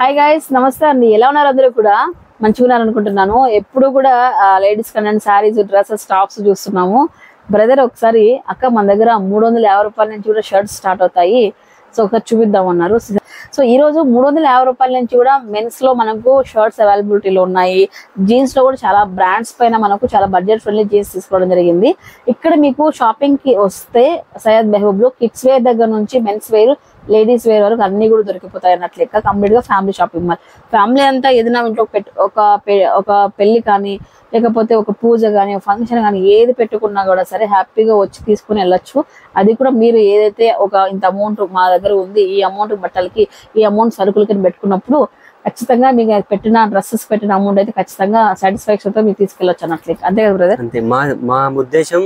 Hi guys, నమస్తే అండి. ఎలా ఉన్నారు? అందరూ కూడా మంచిగా ఉన్నారు అనుకుంటున్నాను. ఎప్పుడు కూడా లేడీస్ కన్నా శారీస్, డ్రెస్సెస్, టాప్స్ చూస్తున్నాము. బ్రదర్ ఒకసారి అక్క మన దగ్గర 350 రూపాయల నుంచి కూడా షర్ట్స్ స్టార్ట్ అవుతాయి, సో ఒకసారి చూపిద్దామన్నారు. సో ఈ రోజు 350 రూపాయల నుంచి కూడా మెన్స్ లో మనకు షర్ట్స్ అవైలబిలిటీలో ఉన్నాయి. జీన్స్ లో కూడా చాలా బ్రాండ్స్ పైన మనకు చాలా బడ్జెట్ ఫ్రెండ్లీ జీన్స్ తీసుకోవడం జరిగింది. ఇక్కడ మీకు షాపింగ్ కి వస్తే సయ్యద్ మెహబూబ్ లో కిడ్స్ వేర్ దగ్గర నుంచి మెన్స్ వేర్, లేడీస్ వేర్ వరకు అన్ని కూడా దొరికిపోతాయి అన్నట్లు లెక్క. కంప్లీట్ గా ఫ్యామిలీ షాపింగ్ మాల్. ఫ్యామిలీ అంతా ఏదైనా ఇంట్లో ఒక పెళ్లి కానీ, లేకపోతే ఒక పూజ కానీ, ఒక ఫంక్షన్ కానీ ఏది పెట్టుకున్నా కూడా సరే హ్యాపీగా వచ్చి తీసుకుని వెళ్ళొచ్చు. అది కూడా మీరు ఏదైతే ఒక ఇంత అమౌంట్ మా దగ్గర ఉంది, ఈ అమౌంట్ బట్టలకి, ఈ అమౌంట్ సరుకులకి పెట్టుకున్నప్పుడు ఖచ్చితంగా మీకు పెట్టిన డ్రెస్సెస్ పెట్టిన అమౌంట్ అయితే ఖచ్చితంగా సాటిస్ఫాక్షన్ తో మీరు తీసుకెళ్ళొచ్చు అన్నట్లు. అంతే కదా బ్రదర్? మా ఉద్దేశం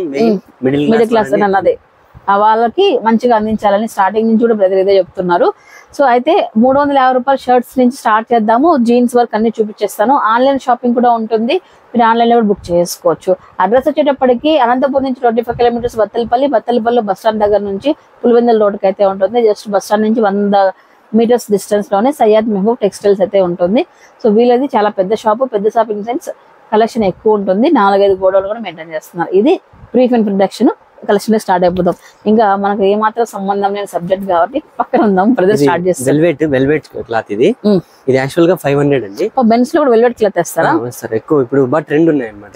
మిడిల్ క్లాస్ అన్నదే వాళ్ళకి మంచిగా అందించాలని స్టార్టింగ్ నుంచి కూడా బ్రదర్ ఇదే చెప్తున్నారు. సో అయితే 350 రూపాయల షర్ట్స్ నుంచి స్టార్ట్ చేద్దాము. జీన్స్ వర్క్ అన్ని చూపించేస్తాను. ఆన్లైన్ షాపింగ్ కూడా ఉంటుంది, మీరు ఆన్లైన్ లో కూడా బుక్ చేసుకోవచ్చు. అడ్రస్ వచ్చేటప్పటికి అనంతపురం నుంచి 25 కిలోమీటర్స్ బత్తలపల్లి బస్ స్టాండ్ దగ్గర నుంచి పులివెందుల రోడ్కి అయితే ఉంటుంది. జస్ట్ బస్ స్టాండ్ నుంచి 100 మీటర్స్ డిస్టెన్స్ లోనే సయ్యద్ మెహబూబ్ టెక్స్టైల్స్ అయితే ఉంటుంది. సో వీళ్ళది చాలా పెద్ద షాపు, పెద్ద షాపింగ్ సెన్స్, కలెక్షన్ ఎక్కువ ఉంటుంది. 4-5 గోడౌన్లు కూడా మెయింటైన్ చేస్తున్నారు. ఇది బ్రీఫ్ ఇంట్రడక్షన్. కలెక్షన్ స్టార్ట్ అయిపోతాం. ఇంకా మనకు ఏమాత్రం సంబంధం లేని సబ్జెక్ట్ కాబట్టి పక్కన ఉందాం. బ్రదర్ స్టార్ట్ చేస్తాం. వెల్వెట్ క్లాత్ ఇది యాక్చువల్ గా 500 అండి. బెన్స్ లో కూడా వెల్వెట్ క్లాత్ వేస్తారా? ఎక్కువ ఇప్పుడు ట్రెండ్ ఉన్నాయి అన్నమాట.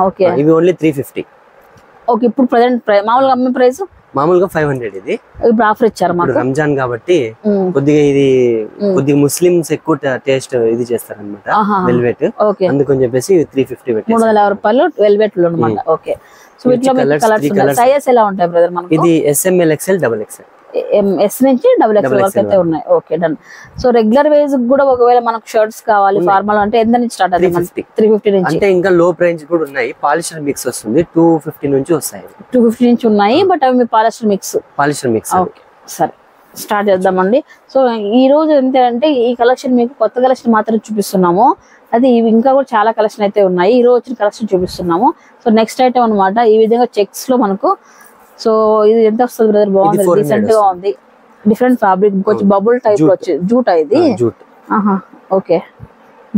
ఓకే, ఇవి ఓన్లీ 350. ఓకే, ఇప్పుడు ప్రెసెంట్ మామూలుగా అమ్మే ప్రైస్ మామూలుగా 500. ఇది ఇప్పుడు ఆఫర్ ఇచ్చారు మాకు. రంజాన్ కాబట్టి కొద్దిగా ముస్లిమ్స్ ఎక్కువ టేస్ట్ ఇది చేస్తారు అనమాట వెల్వెట్. అందుకని చెప్పేసి 350 పెట్టి 350 రూపాయలు వెల్వెట్ లో అనమాట. ఓకే, సో వీటిలో కలర్స్ సైజెస్ ఎలా ఉంటాయి బ్రదర్ మనకు? ఇది SML XL XXL. ఎస్ నుంచి XXL వరకు అయితే ఉన్నాయి. Okay, done. సో రెగ్యులర్ వేజ్ కూడా ఒకవేళ మనకు షర్ట్స్ కావాలి ఫార్మల్ అంటే ఎంత నుంచి స్టార్ట్ అవుతుంది? 350 నుంచి. అంటే ఇంకా లో ప్రైస్ కూడా ఉన్నాయి. పాలిస్టర్ మిక్స్ వస్తుంది 250 నుంచి వస్తాయి. 250 నుంచి ఉన్నాయి, బట్ అవి మీ పాలిస్టర్ మిక్స్. ఓకే, సరే స్టార్ట్ చేద్దామండి. సో ఈ రోజు ఏంటంటే ఈ కలెక్షన్ మీకు కొత్త కలెక్షన్ మాత్రం చూపిస్తున్నాము. అది ఇంకా కూడా చాలా కలెక్షన్ అయితే ఉన్నాయి. ఈ రోజు వచ్చిన కలెక్షన్ చూపిస్తున్నాము. సో నెక్స్ట్ ఐటమ్ అనమాట. ఈ విధంగా చెక్స్ లో మనకు. సో ఇది ఎంత వస్తుంది బ్రదర్? బాగుంది, డీసెంట్ గా ఉంది. డిఫరెంట్ ఫ్యాబ్రిక్, కొంచెం బబుల్ టైప్ లో వచ్చి జూట్ ఇది. ఓకే,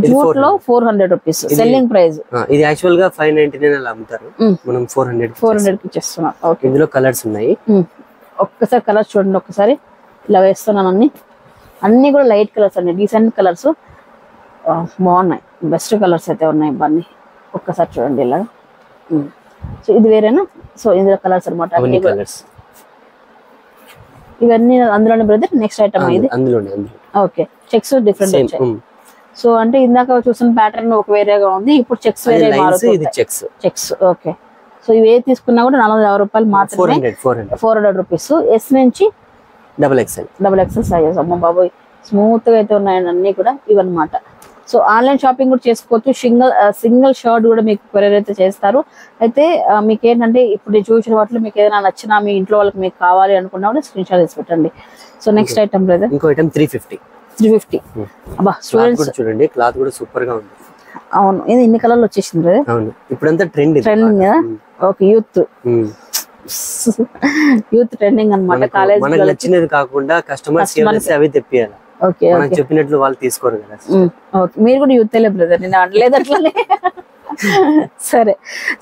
జూట్ లో 400 రూపీస్ సెల్లింగ్ ప్రైస్. ఇది యాక్చువల్ గా 599 అలా అమ్ముతారు, మనం 400 కి ఇచ్చేస్తున్నాం. ఓకే, ఇందులో కలర్స్ ఉన్నాయి. ఒక్కసారి కలర్స్ చూడండి. ఒక్కసారి ఇలా వేస్తున్నాను. అన్ని కూడా లైట్ కలర్స్ అండి, డీసెంట్ కలర్స్ బాగున్నాయి. బెస్ట్ కలర్స్ అయితే ఉన్నాయి ఇవన్నీ. ఒక్కసారి చూడండి ఇలా. సో ఇది వేరేనా? సో ఇందులో కలర్స్ అనమాట. ఇవన్నీ అందులోనే బ్రదర్. నెక్స్ట్ ఐటమ్ ఇది ఓకే, చెక్స్ డిఫరెంట్ వచ్చాయి. సో అంటే ఇందాక చూసిన ప్యాటర్న్ ఒక వేరేగా ఉంది, ఇప్పుడు చెక్స్ వేరే చెక్స్. ఓకే, సో ఇవి ఏ తీసుకున్నా కూడా 450 రూపాయలు మాత్రమే. 400 రూపీస్. ఎస్ నుంచి XXL సైజ్. అమ్మ బాబోయ్, స్మూత్ గా అయితే ఉన్నాయండి అన్ని కూడా ఇవన్నమాట. సో ఆన్లైన్ షాపింగ్ కూడా చేసుకోవచ్చు. సింగిల్ షర్ట్ కూడా మీకు కొరియర్ అయితే చేస్తారు. అయితే మీకు ఏంటంటే ఇప్పుడు నేను చూసిన వాటిలో మీకు ఏదైనా నచ్చినా మీ ఇంట్లో వాళ్ళకి మీకు కావాలి అనుకున్నా కూడా స్క్రీన్ షాట్ తీసి పెట్టండి. So next item brother. ఇంకో ఐటమ్ 350. అబ్బా, స్టూడెంట్స్ చూడండి, క్లాత్ కూడా సూపర్ గా ఉంది. అవును, ఇది ఇన్ని కలర్లు వచ్చేసింది బ్రదర్. అవును, ఇప్పుడంతా ట్రెండింగ్ కదా. ఓకే, యూత్ ట్రెండింగ్ అన్నమాట. కాలేజ్ మనకు నచ్చినది కాకుండా కస్టమర్స్ అవి తెప్పియాలి. ఓకే, చెప్పినట్లు వాళ్ళు తీసుకోరు కదా. ఓకే, మీరు కూడా యూత్ బ్రదర్, నేను అనలేదు అట్లనే. సరే,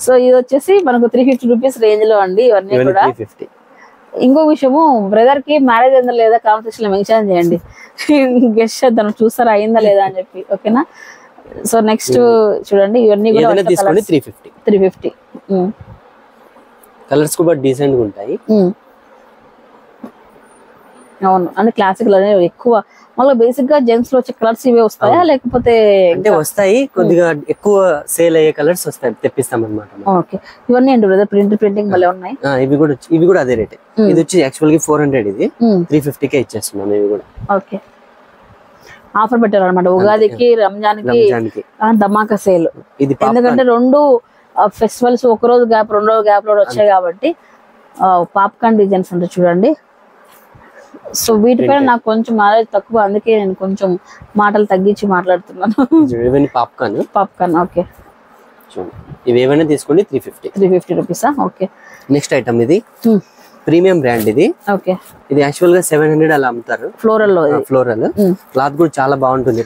సో ఇది వచ్చేసి మనకు 350 రూపీస్ రేంజ్ లో అండి ఇవన్నీ కూడా. ఇంకో విషయము, బ్రదర్ కి మ్యారేజ్ అయిందా లేదా కాంపిటీషన్ లో మెన్షన్ చేయండి. గెస్ట్ చేద్దాం, చూస్తారా అయిందా లేదా అని చెప్పి. ఓకేనా? సో నెక్స్ట్ చూడండి, ఇవన్నీ కూడా 350. కలర్స్ కూడా డీసెంట్ గా ఉంటాయి. అవును, అంటే క్లాసిక్ ఎక్కువ. మళ్ళీ బేసిక్ గా జెంట్స్ లో వచ్చే కలర్స్ ఇవే వస్తాయా లేకపోతే? అంటే వస్తాయి, కొద్దిగా ఎక్కువ సేల్ అయ్యే కలర్స్ వస్తాయి, తెప్పిస్తాం అన్నమాట. ఓకే, ఇవన్నీ అండి బ్రదర్ ప్రింటింగ్ భలే ఉన్నాయి. ఇవి కూడా అదే రేట్. ఇది వచ్చి యాక్చువల్ గా 400, ఇది 350 కే ఇచ్చేస్తున్నాం. ఇవి కూడా ఓకే, ఆఫర్ పెట్టారు అనమాట ఉగాదికి, రంజాన్కి ధమాకా సేల్. ఎందుకంటే 2 ఫెస్టివల్స్ ఒక రోజు గ్యాప్, 2 రోజుల గ్యాప్ లో వచ్చాయి కాబట్టి. పాప్కార్న్ డిజైన్స్ అంటే చూడండి. సో వీటిపైన నాకు కొంచెం నాలెడ్జ్ తక్కువ, అందుకే నేను కొంచెం మాటలు తగ్గించి మాట్లాడుతున్నాను. పాప్కార్న్ ఓకే, ఇవి ఏమైనా తీసుకోండి 350 రూపీసా? ఓకే, నెక్స్ట్ ఐటమ్ ఇది ప్రీమియం బ్రాండ్ ఇది. ఓకే, ఇది యాక్చువల్ గా 700 అలా అమ్ముతారు. ఫ్లోరల్ లో ఫ్లోరల్ క్లాత్ కూడా చాలా బాగుంటుంది.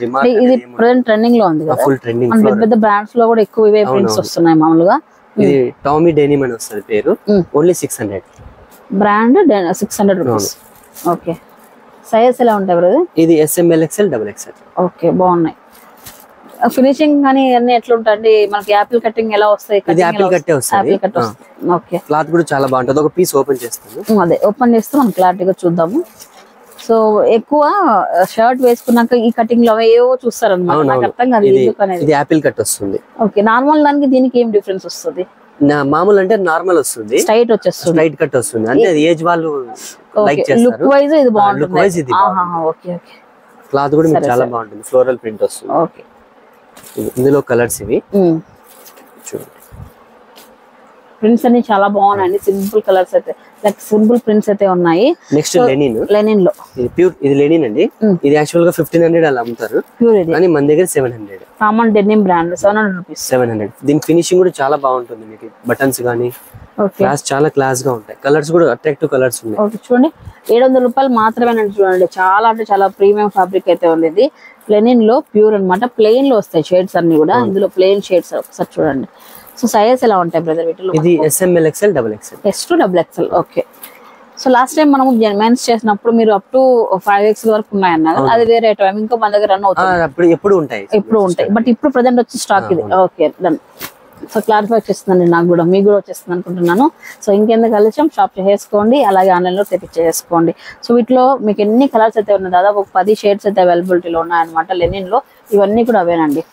ఇది ప్రెజెంట్ ట్రెండింగ్ లో ఉంది కదా, ఫుల్ ట్రెండింగ్. పెద్ద పెద్ద బ్రాండ్స్ లో కూడా ఎక్కువ ఇవే ప్రింట్స్ వస్తున్నాయి మామూలుగా. ఇది టామీ డెనిమ్ అని వస్తుంది పేరు. Only 600 brand 600 rupees. Okay, size ఎలా ఉంటాయి బ్రదర్? ఇది SML XL XXL. ఓకే, బాగున్నాయి. ఫినిషింగ్ కానీ అన్ని ఎట్లా ఉంటాయండి మనకి? యాపిల్ కటింగ్ ఎలా వస్తాయి? ఇది యాపిల్ కట్టే వస్తుంది. ఓకే, క్లాత్ కూడా చాలా బాగుంటుంది. ఒక పీస్ ఓపెన్ చేస్తాను. అదే ఓపెన్ చేస్తే మనం క్లారిటీగా చూద్దాము. సో ఎక్కువ షర్ట్ వేసుకున్నాక ఈ కటింగ్ లో ఏవో చూస్తారు అనమాట, నాకు అర్థం కాదు ఎందుకనేది. ఇది యాపిల్ కట్ వస్తుంది. ఓకే, నార్మల్ దానికి దీనికి ఏం డిఫరెన్స్ వస్తుంది? మామూలు అంటే నార్మల్ వస్తుంది, స్ట్రైట్ వచ్చేస్తుంది, స్ట్రైట్ కట్ వస్తుంది. అంటే అది ఏజ్ వాళ్ళు లైక్ చేస్తారు. లుక్ వైజ్ ఇది బాగుంటుంది. ఓకే ఓకే, క్లాత్ కూడా మీకు చాలా బాగుంటుంది. ఫ్లోరల్ ప్రింట్ వస్తుంది. ఓకే, ఇందులో కలర్స్ ఇవి చూడండి. ప్రింట్స్ అన్ని చాలా బాగున్నాయండి. సింపుల్ కలర్స్ అయితే లైక్ సింపుల్ ప్రింట్స్ అయితే ఉన్నాయి. Next Lenin. లెనిన్ లో ఇది ప్యూర్, ఇది లెనిన్ అండి. ఇది యాక్చువల్ గా 1500 అలా అమ్ముతారు ప్యూర్, ఇది కానీ మన దగ్గర 700. Common denim brand 700 rupees. 700. దీని ఫినిషింగ్ కూడా చాలా బాగుంటుంది. మీకు బటన్స్ గానీ క్లాస్ చాలా క్లాస్ గా ఉంటాయి. కలర్స్ కూడా అట్రాక్టివ్ కలర్స్ ఉన్నాయి. ఓకే, చూడండి 700 రూపాయలు మాత్రమే చూడండి. చాలా అంటే చాలా ప్రీమియం ఫ్యాబ్రిక్ అయితే ఉంది. ఇది లెనిన్ లో ప్యూర్ అన్నమాట. ప్లెయిన్ లో వస్తాయి షేడ్స్ అన్ని కూడా. ఇందులో ప్లెయిన్ షేడ్స్ ఒకసారి చూడండి. సో సైజెస్ ఎలా ఉంటాయి బ్రదర్ వీటిలో? ఇది SML XL XXL. S to XXL. Okay, so last time మనం మెన్స్ చేసినప్పుడు మీరు అప్ టు 5XL వరకు ఉన్నాయన్నారు. అది వేరే టైం ఇంకా మన దగ్గర రన్ అవుతుంది. ఎప్పుడు ఉంటాయి, బట్ ఇప్పుడు ప్రెసెంట్ వచ్చి స్టాక్ ఇది. Okay done. సో క్లారిఫై వచ్చేస్తుందండి, నాకు కూడా మీకు కూడా వచ్చేస్తుంది అనుకుంటున్నాను. సో ఇంకెందుకు ఆలస్యం, షాప్ చేసుకోండి, అలాగే ఆన్లైన్లో తెప్పించేసుకోండి. సో వీటిలో మీకు ఎన్ని కలర్స్ అయితే ఉన్నాయి, దాదాపు ఒక 10 షేడ్స్ అయితే అవైలబిలిటీలో ఉన్నాయన్నమాట లెనిన్లో. ఇవన్నీ కూడా అవేనండి.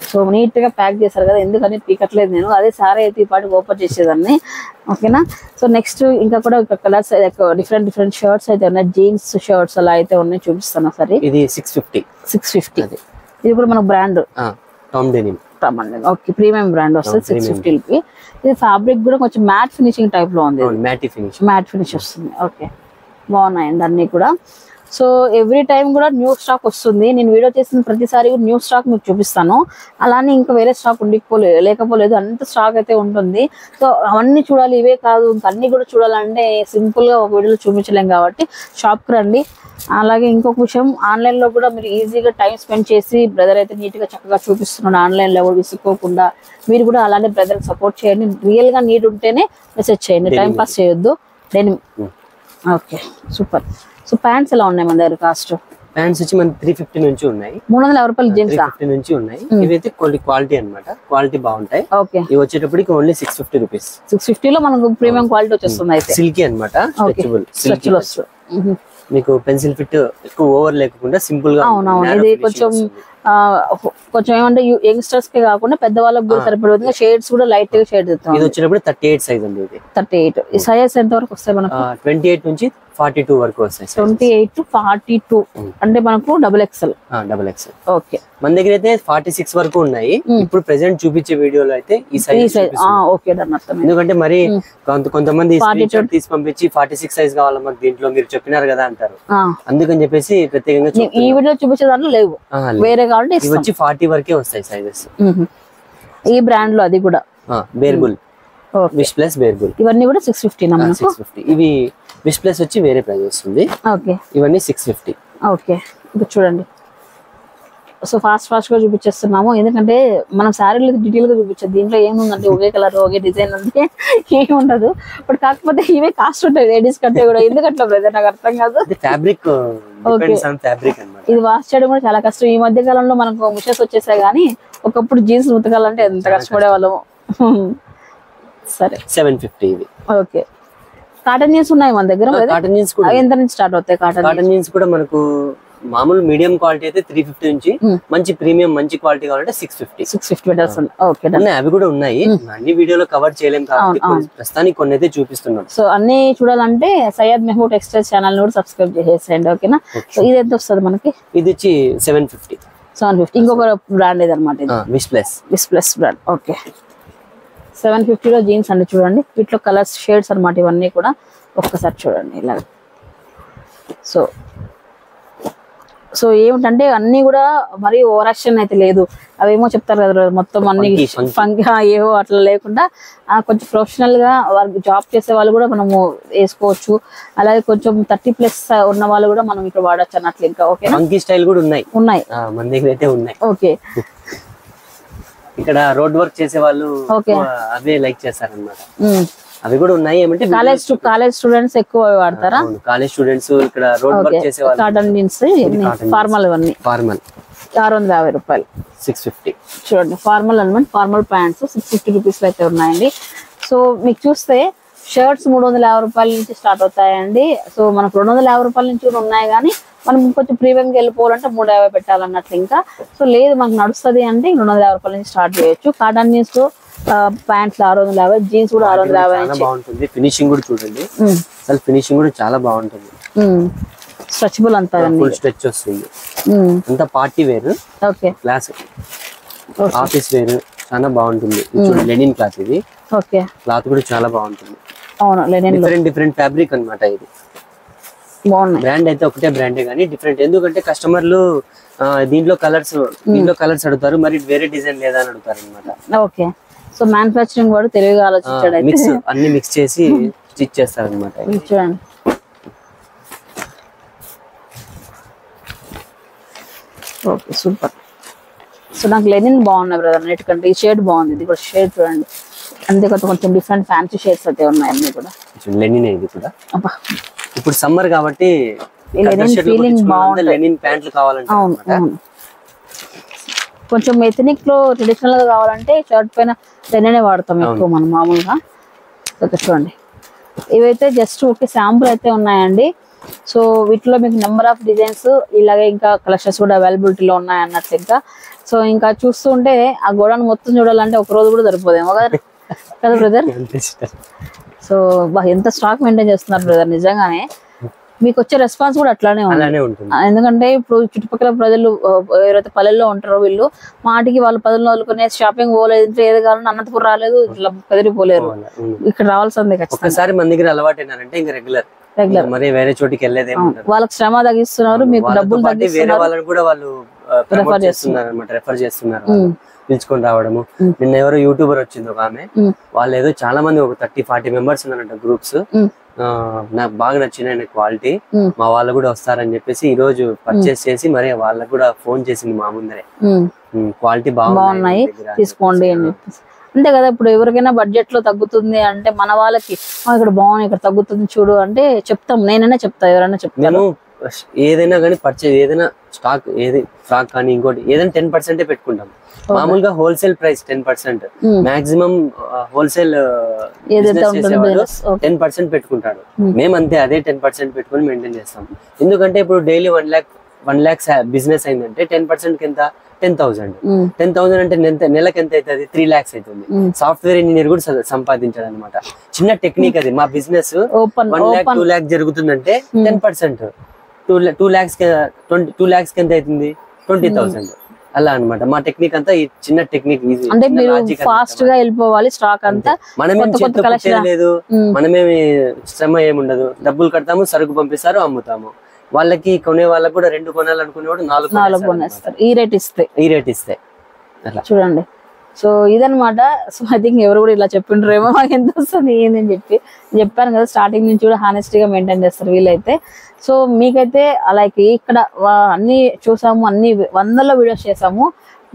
సో నీట్గా ప్యాక్ చేశారు కదా, ఎందుకని పీకట్లేదు నేను. అదే సారీ అయితే ఈ పాటికి ఓపెన్ చేసేదాన్ని. ఓకేనా? సో నెక్స్ట్ ఇంకా కూడా కలర్స్ డిఫరెంట్ షర్ట్స్ అయితే ఉన్నాయి. జీన్స్ షర్ట్స్ అలా అయితే ఉన్నాయి, చూపిస్తాను సరే. ఇది 650. ఇది కూడా మనకు brand Tom denim. Okay, premium brand వస్తుంది 650. ఇది ఫ్యాబ్రిక్ కూడా కొంచెం మ్యాట్ ఫినిషింగ్ టైప్ లో ఉంది. మ్యాట్ ఫినిష్ వస్తుంది. ఓకే, బాగున్నాయండి అన్ని కూడా. సో ఎవ్రీ టైం కూడా న్యూ స్టాక్ వస్తుంది. నేను వీడియో చేసిన ప్రతిసారి న్యూ స్టాక్ మీకు చూపిస్తాను. అలానే ఇంకా వేరే స్టాక్ లేకపోలేదు, అంత స్టాక్ అయితే ఉంటుంది. సో అవన్నీ చూడాలి, ఇవే కాదు ఇంకా అన్ని కూడా చూడాలంటే సింపుల్ గా ఒక వీడియోలో చూపించలేం కాబట్టి షాప్కి రండి. అలాగే ఇంకొక విషయం, ఆన్లైన్ లో కూడా మీరు ఈజీగా టైం స్పెండ్ చేసి బ్రదర్ అయితే నీట్ గా చక్కగా చూపిస్తున్నాడు. ఆన్లైన్ లో కూడా విసుక్కోకుండా మీరు కూడా అలానే బ్రదర్ సపోర్ట్ చేయండి. రియల్ గా నీడ్ ఉంటేనే మెసేజ్ చేయండి, టైం పాస్ చేయొద్దు. Denim. Okay, super. So pants ఎలా ఉన్నాయి మన దగ్గర? కాస్ట్ ప్యాంట్స్ వచ్చి మన 350 నుంచి ఉన్నాయి. 350 రూపాయలు జీన్స్ 350 నుంచి ఉన్నాయి. ఇవైతే క్వాలిటీ అన్నమాట, క్వాలిటీ బాగుంటాయి. ఓకే, ఇవి వచ్చేటప్పటికి ఓన్లీ 650 రూపీస్. 650 లో మనకు ప్రీమియం క్వాలిటీ వచ్చేస్తుంది. అయితే సిల్కీ అన్నమాట, స్ట్రెచబుల్. మీకు పెన్సిల్ ఫిట్ ఎక్కువ ఓవర్ లేకుండా సింపుల్ గా. అవునవును, ఇది కొంచెం ఏమంటే యంగ్స్టర్స్ కి కాకుండా పెద్దవాళ్ళకి కూడా సరిపడే షేడ్స్ కూడా లైట్ గా షేడ్ ఇస్తాం. ఇది వచ్చేటప్పుడు 38 సైజ్ అండి. ఇది 38. ఈ సైజ్ ఎంత వరకు వస్తాయి మనకు? 28 నుంచి 42 వరకు వస్తాయి. 28 to 42 అంటే మనకు XXL. ఓకే, మన దగ్గర అయితే 46 వరకు ఉన్నాయి. ఇప్పుడు ప్రెసెంట్ చూపించే వీడియోలో అయితే ఈ సైజ్. ఓకే, అర్థం. ఎందుకంటే మరి కొంతమంది తీసి పంపించి 46 సైజ్ కావాలి మాకు దీంట్లో మీరు చెప్పినారు కదా అంటారు. అందుకని చెప్పేసి ప్రత్యేకంగా ఈ వీడియో చూపించే దాంట్లో లేవు, వేరే కావాలంటే ఇవి వచ్చి 40 వరకే వస్తాయి సైజెస్. ఈ బ్రాండ్ లో అది కూడా బేర్బుల్, విష్ ప్లస్ బేర్బుల్. ఇవన్నీ కూడా 650. 650. ఇవి విష్ ప్లస్ వచ్చి వేరే ప్రైస్ వస్తుంది. ఓకే, ఇవన్నీ 650. ఓకే, ఇప్పుడు చూడండి. సో ఫాస్ట్ గా చూపించేస్తున్నాము, ఎందుకంటే మనం శారీలు డీటెయిల్ గా చూపించాం. దీంట్లో ఏముందంటే ఒకే కలర్ ఒకే డిజైన్ అంటే ఏమి ఉండదు. బట్ కాకపోతే ఇవే కాస్ట్ ఉంటాయి లేడీస్ కంటే కూడా. ఎందుకంటే బ్రదర్ నాకు అర్థం కాదు. ఫ్యాబ్రిక్ ఇది వాష్ చేయడం కూడా చాలా కష్టం. ఈ మధ్య కాలంలో మనకు మిషన్స్ వచ్చేసాయి, కానీ ఒకప్పుడు జీన్స్ ఉతకాలంటే ఎంత కష్టపడే వాళ్ళము. సరే, 750 ఇది. ఓకే, కాటన్ జీన్స్ ఉన్నాయి మన దగ్గర. కాటన్ జీన్స్ కూడా ఎంత నుంచి స్టార్ట్ అవుతాయి? కాటన్ జీన్స్ కూడా మనకు మామూలు మీడియం క్వాలిటీ అయితే 350 నుంచి మంచి ప్రీమియం మంచి క్వాలిటీ కావాలంటే 650. ఓకే, అవి కూడా ఉన్నాయి. అన్ని వీడియోలో కవర్ చేయలేం కాబట్టి ప్రస్తుతానికి కొన్ని అయితే చూపిస్తున్నాం. సో అన్ని చూడాలంటే సయ్యద్ మెహబూబ్ టెక్స్టైల్స్ ఛానల్ కూడా సబ్స్క్రైబ్ చేసేయండి. ఓకేనా? సో ఇది ఎంత వస్తుంది మనకి? ఇది వచ్చి 750. ఇంకొక బ్రాండ్ ఇది అనమాట, విష్ ప్లస్ బ్రాండ్. ఓకే, 750 లో జీన్స్ అండి. చూడండి వీటిలో కలర్స్ షేడ్స్ అనమాట ఇవన్నీ కూడా. ఒక్కసారి చూడండి ఇలా. సో ఏమిటంటే అన్ని కూడా మరీ ఓవర్ యాక్షన్ అయితే లేదు, అవేమో చెప్తారు కదా మొత్తం అన్ని ఏవో అట్లా లేకుండా కొంచెం ప్రొఫెషనల్ గా వాళ్ళకి జాబ్ చేసే వాళ్ళు కూడా మనము వేసుకోవచ్చు. అలాగే కొంచెం 30+ ఉన్న వాళ్ళు కూడా మనం ఇక్కడ వాడచ్చు అన్నట్లు. ఇంకా ఓకే, ఫంకీ స్టైల్ కూడా ఉన్నాయి మన దగ్గర అయితే ఉన్నాయి. ఓకే, ఇక్కడ రోడ్ వర్క్ చేసే వాళ్ళు అవే లైక్ చేస్తారన్నమాట. అవి కూడా ఉన్నాయి. ఏమంటే కాలేజ్ స్టూడెంట్స్ ఎక్కువ వాడతారా? కాలేజ్ స్టూడెంట్స్ ఇక్కడ రోడ్ వర్క్ చేసే వాళ్ళు. కాటన్ జీన్స్ ఫార్మల్ ఇవన్నీ ఫార్మల్ 650 రూపాయలు, 650. చూడండి ఫార్మల్ అనమాట, ఫార్మల్ ప్యాంట్స్ 650 రూపీస్ లో అయితే ఉన్నాయండి. సో మీకు చూస్తే షర్ట్స్ 350 రూపాయల నుంచి స్టార్ట్ అవుతాయండి. సో మనకు 250 రూపాయల నుంచి కూడా ఉన్నాయి, కానీ మనం కొంచెం ప్రీమియంకి వెళ్ళిపోవాలంటే 350 పెట్టాలన్నట్లు. ఇంకా సో లేదు మనకు నడుస్తుంది అంటే 250 రూపాయల నుంచి స్టార్ట్ చేయొచ్చు. కాటన్ జీన్స్ ప్యాంట్లు 650, జీన్స్ కూడా 650. బాగుంటుంది. ఫినిషింగ్ కూడా చూడండి, అసలు ఫినిషింగ్ కూడా చాలా బాగుంటుంది. స్ట్రెచబుల్ అంతా ఫుల్ స్ట్రెచ్ వస్తుంది. అంతా party wear, okay, class office wear చాలా బాగుంటుంది. లెనిన్ క్లాత్ ఇది. ఓకే, క్లాత్ కూడా చాలా బాగుంటుంది. అవును, లెనిన్ డిఫరెంట్ ఫ్యాబ్రిక్ అన్నమాట. ఇది బాగుంది. బ్రాండ్ అయితే ఒకటే బ్రాండే కానీ డిఫరెంట్. ఎందుకంటే కస్టమర్లు దీంట్లో కలర్స్ అడుగుతారు, మరి వేరే డిజైన్ లేదా అని అడుగుతారు అనమాట. ఓకే, సో మ్యానుఫ్యాక్చరింగ్ కూడా తెలివిగా ఆలోచించాడు. అన్ని మిక్స్ చేసి స్టిచ్ చేస్తారు అనమాట. చూడండి, ఓకే సూపర్. సో నాకు లెనిన్ బాగున్నాయి బ్రదర్ అన్నిటికంటే. ఈ షేడ్ బాగుంది, ఇది కూడా షేడ్ చూడండి. అంతే కొంచెం డిఫరెంట్ ఫ్యాన్సీ షేడ్స్ అయితే ఉన్నాయి అన్ని కూడా. లెనిన్ ఇది కూడా. ఇప్పుడు సమ్మర్ కాబట్టి ఫీలింగ్ బాగుంది. లెనిన్ ప్యాంట్లు కావాలంటే కొంచెం ఎథనిక్ లో ట్రెడిషనల్ గా కావాలంటే షర్ట్ పైన లెనినే వాడతాం ఎక్కువ మనం మామూలుగా. ఓకే చూడండి, ఇవైతే జస్ట్ ఓకే శాంపుల్ అయితే ఉన్నాయండి. సో వీటిలో మీకు నెంబర్ ఆఫ్ డిజైన్స్ ఇలాగే ఇంకా కలెక్షన్స్ కూడా అవైలబిలిటీలో ఉన్నాయి అన్నట్లు. ఇంకా సో ఇంకా చూస్తుంటే ఆ గోడను మొత్తం చూడాలంటే ఒక రోజు కూడా సరిపోదేమో కదా బ్రదర్. సో ఎంత స్టాక్ మెయింటైన్ చేస్తున్నారు బ్రదర్ నిజంగానే. మీకు వచ్చే రెస్పాన్స్ కూడా అట్లానే ఉంటుంది. ఎందుకంటే ఇప్పుడు చుట్టుపక్కల ప్రజలు ఎవరైతే పల్లెల్లో ఉంటారో వీళ్ళు మాటికి వాళ్ళు పదులు వదులుకునే షాపింగ్ పోలేదు, ఏది కావాలన్నా అనంతపురం రాలేదు, ఇట్లా కదిలిపోలేరు, ఇక్కడ రావాల్సిందే. ఒకసారి మన దగ్గర అలవాటైనారంటే ఇంకా రెగ్యులర్ మరి వేరే చోటికి వెళ్ళేది. వాళ్ళకి శ్రమ తగ్గిస్తున్నారు, మీకు డబ్బులు తగ్గిస్తున్నారు, వాళ్ళని కూడా వాళ్ళు రెఫర్ చేస్తున్నారు, పిలుచుకొని రావడము. నిన్న ఎవరో యూట్యూబర్ వచ్చింది ఒక ఆమె, వాళ్ళు ఏదో చాలా మంది ఒక 30-40 మెంబర్స్ ఉన్నారంట గ్రూప్స్. నాకు బాగా నచ్చిన క్వాలిటీ, మా వాళ్ళు కూడా వస్తారని చెప్పేసి ఈ రోజు పర్చేస్ చేసి మరి వాళ్ళకు కూడా ఫోన్ చేసింది మా ముందరే. క్వాలిటీ బాగున్నాయి తీసుకోండి అని చెప్పేసి. అంతే కదా, ఇప్పుడు ఎవరికైనా బడ్జెట్ లో తగ్గుతుంది అంటే మన వాళ్ళకి ఇక్కడ బాగుంది ఇక్కడ తగ్గుతుంది చూడు అంటే చెప్తాం, నేనైనా చెప్తా, ఎవరైనా చెప్తాను. ఏదైనా కానీ పర్చేజ్ ఏదైనా స్టాక్ ఏది ఫ్రాక్ కానీ ఇంకోటి ఏదైనా 10% పెట్టుకుంటాం. మామూలుగా హోల్సేల్ ప్రైస్ 10%, మాక్సిమం హోల్సేల్ 10% పెట్టుకుంటాడు. మేమంతే అదే 10% పెట్టుకుని మెయింటైన్ చేస్తాం. ఎందుకంటే ఇప్పుడు డైలీ 1 lakh బిజినెస్ అయిందంటే 10% కింద 10,000 అంటే నెలకి ఎంత అవుతుంది? 3 lakhs అవుతుంది. సాఫ్ట్వేర్ ఇంజనీర్ కూడా సంపాదించాడు అనమాట. చిన్న టెక్నిక్ అది. మా బిజినెస్ 1 lakh 2 lakh జరుగుతుందంటే 10% 2 lakhs కి ఎంత అవుతుంది? 20,000. అలా అనమాట మా టెక్నిక్ అంతా. ఈ చిన్న టెక్నిక్ అంటే మీరు ఫాస్ట్ గా వెళ్ళిపోవాలి, స్టాక్ అంతా మనమేం లేదు, మనమేమి శ్రమ ఏముండదు. డబ్బులు కడతాము, సరుకు పంపిస్తారు, అమ్ముతాము. వాళ్ళకి కొనే వాళ్ళకి కూడా 2 కొనాలనుకునేవాడు 4 కొనేస్తారు. ఈ రేట్ ఇస్తే అట్లా చూడండి. సో ఇదనమాట. సో ఐ థింక్ ఎవరు కూడా ఇలా చెప్పిండ్రేమో మాకు ఎంత వస్తుంది ఏందని చెప్పాను కదా. స్టార్టింగ్ నుంచి కూడా హానెస్టీగా మెయింటైన్ చేస్తారు వీళ్ళైతే. సో మీకైతే అలాగే ఇక్కడ అన్ని చూసాము, అన్ని 100లో వీడియోస్ చేసాము.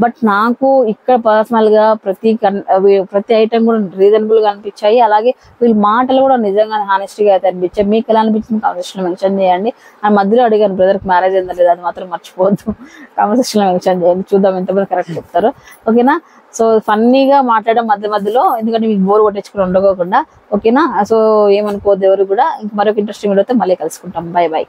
బట్ నాకు ఇక్కడ పర్సనల్ గా ప్రతి ఐటమ్ కూడా రీజనబుల్ గా అనిపించాయి. అలాగే వీళ్ళ మాటలు కూడా నిజంగా హానెస్టీగా అయితే అనిపించాయి. మీకు ఎలా అనిపించింది కామెంట్ సెక్షన్ లో మెన్షన్ చేయండి. ఆ మధ్యలో అడిగాను బ్రదర్కి మ్యారేజ్ అయిందా లేదా, అది మాత్రం మర్చిపోవద్దు. కామెంట్ సెక్షన్ లో మెన్షన్ చేయండి, చూద్దాం ఎంతమంది కరెక్ట్ చెప్తారు. ఓకేనా. సో ఫన్నీగా మాట్లాడడం మధ్యలో, ఎందుకంటే మీకు బోర్ కొట్టించుకుని ఉండకోకుండా. ఓకేనా. సో ఏమనుకోవద్దు ఎవరు కూడా. ఇంక మరొక ఇంట్రెస్టింగ్ వీడియోతో మళ్ళీ కలుసుకుంటాం. బై.